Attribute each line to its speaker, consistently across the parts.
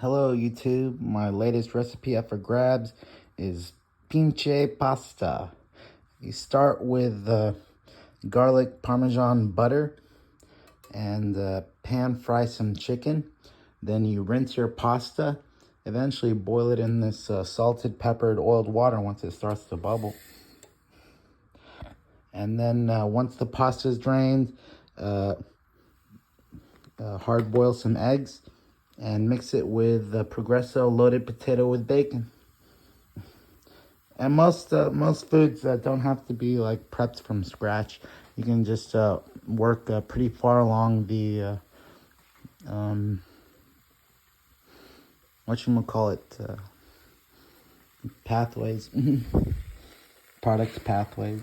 Speaker 1: Hello YouTube, my latest recipe up for grabs is Pinche pasta. You start with garlic parmesan butter and pan fry some chicken. Then you rinse your pasta. Eventually boil it in this salted, peppered, oiled water once it starts to bubble. And then once the pasta is drained, hard boil some eggs and mix it with Progresso loaded potato with bacon. And most foods don't have to be like prepped from scratch. You can just work pretty far along the pathways, product pathways.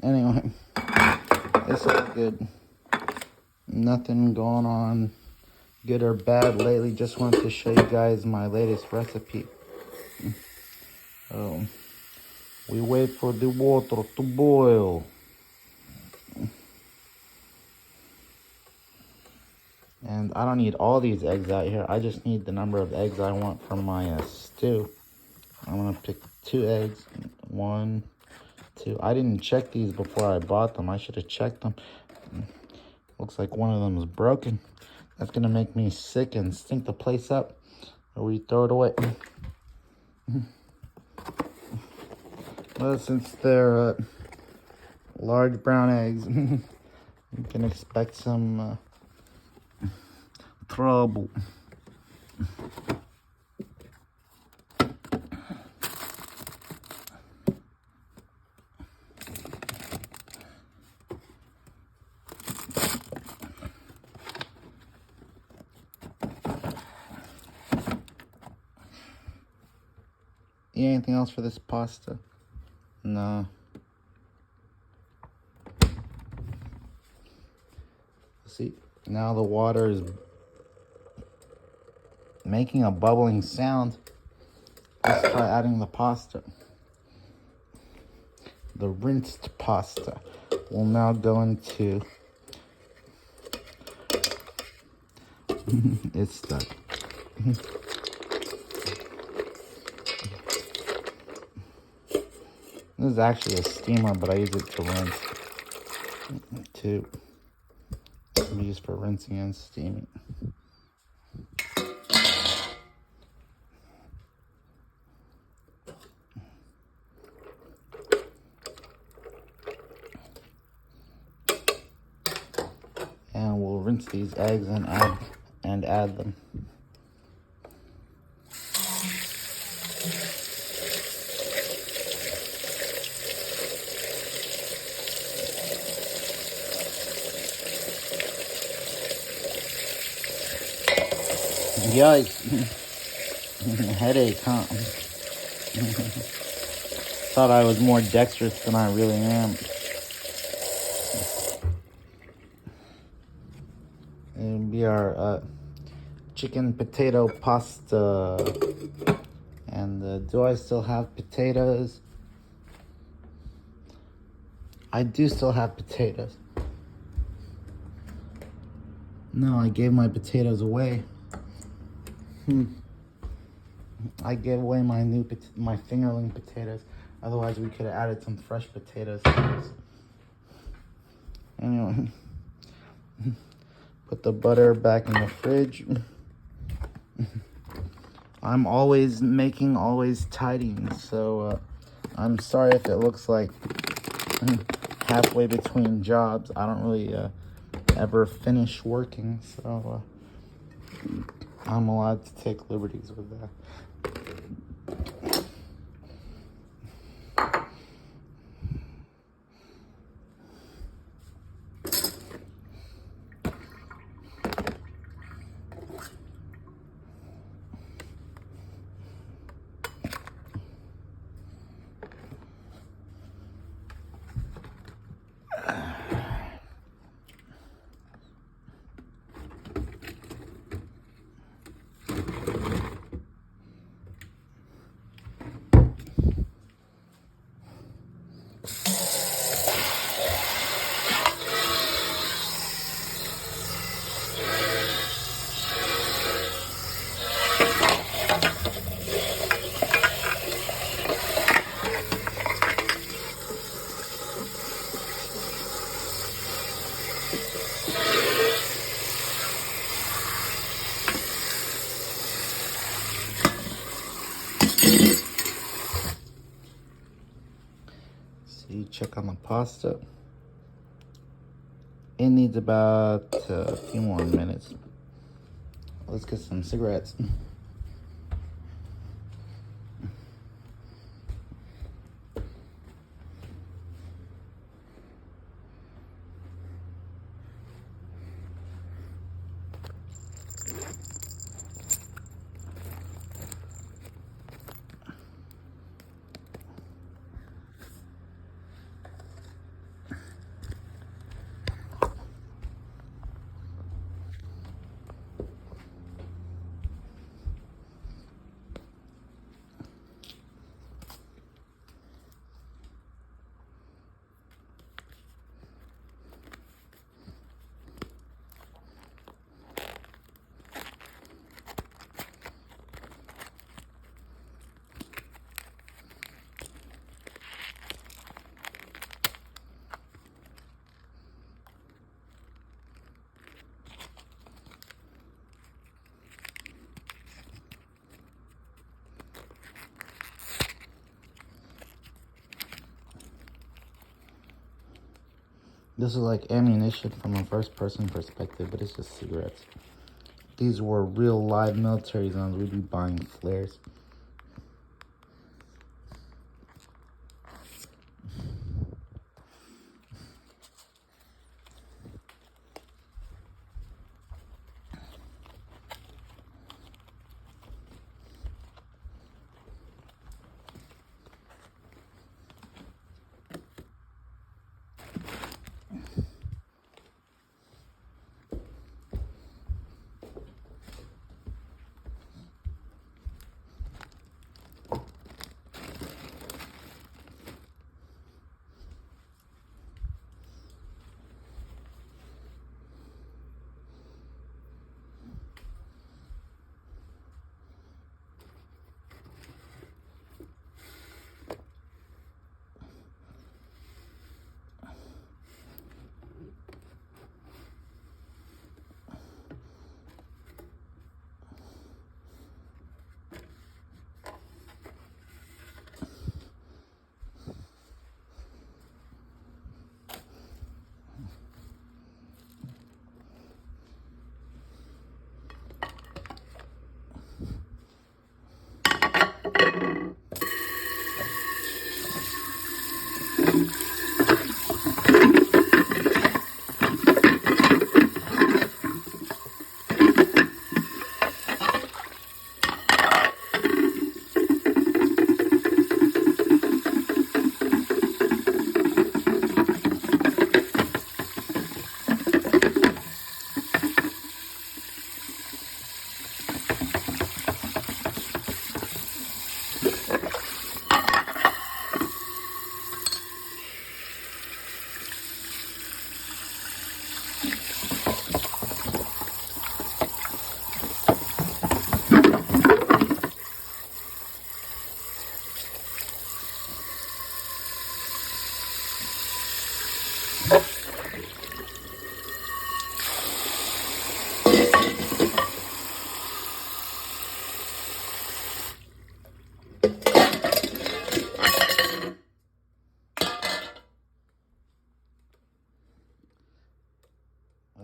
Speaker 1: Anyway, it's all good. Nothing going on good or bad lately. Just wanted to show you guys my latest recipe. We wait for the water to boil. And I don't need all these eggs out here. I just need the number of eggs I want for my stew. I'm gonna pick 2 eggs. 1, 2. I didn't check these before I bought them. I should have checked them. Looks like one of them is broken. That's gonna make me sick and stink the place up. Or we throw it away. Well, since they're large brown eggs, you can expect some trouble. Need anything else for this pasta? No. See, now the water is making a bubbling sound. Let's try adding the pasta. The rinsed pasta will now go into... It's stuck. This is actually a steamer, but I use it to rinse. To be used for rinsing and steaming. And we'll rinse these eggs and add them. Yikes. Headache, huh? Thought I was more dexterous than I really am. It'll be our chicken potato pasta. And do I still have potatoes? I do still have potatoes. No, I gave my potatoes away. I gave away my my fingerling potatoes. Otherwise, we could have added some fresh potatoes to this. Anyway, put the butter back in the fridge. I'm always making, always tidying, so I'm sorry if it looks like halfway between jobs. I don't really ever finish working, so I'm allowed to take liberties with that. See, check on the pasta. It needs about a few more minutes. Let's get some cigarettes. This is like ammunition from a first-person perspective, but it's just cigarettes. These were real live military zones. We'd be buying flares.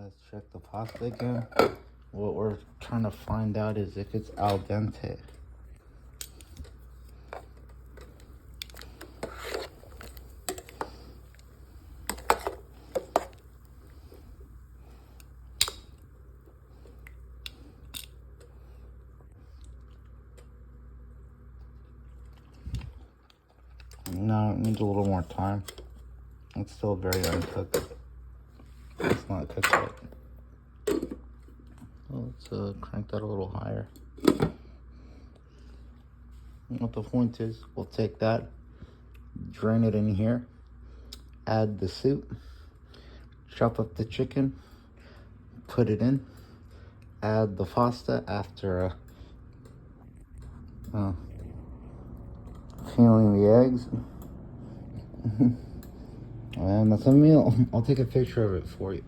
Speaker 1: Let's check the pasta again. What we're trying to find out is if it's al dente. No, it needs a little more time. It's still very uncooked. It's not cooked yet. Let's crank that a little higher. What the point is, we'll take that, drain it in here, add the soup, chop up the chicken, put it in, add the pasta after peeling the eggs. And that's a meal. I'll take a picture of it for you.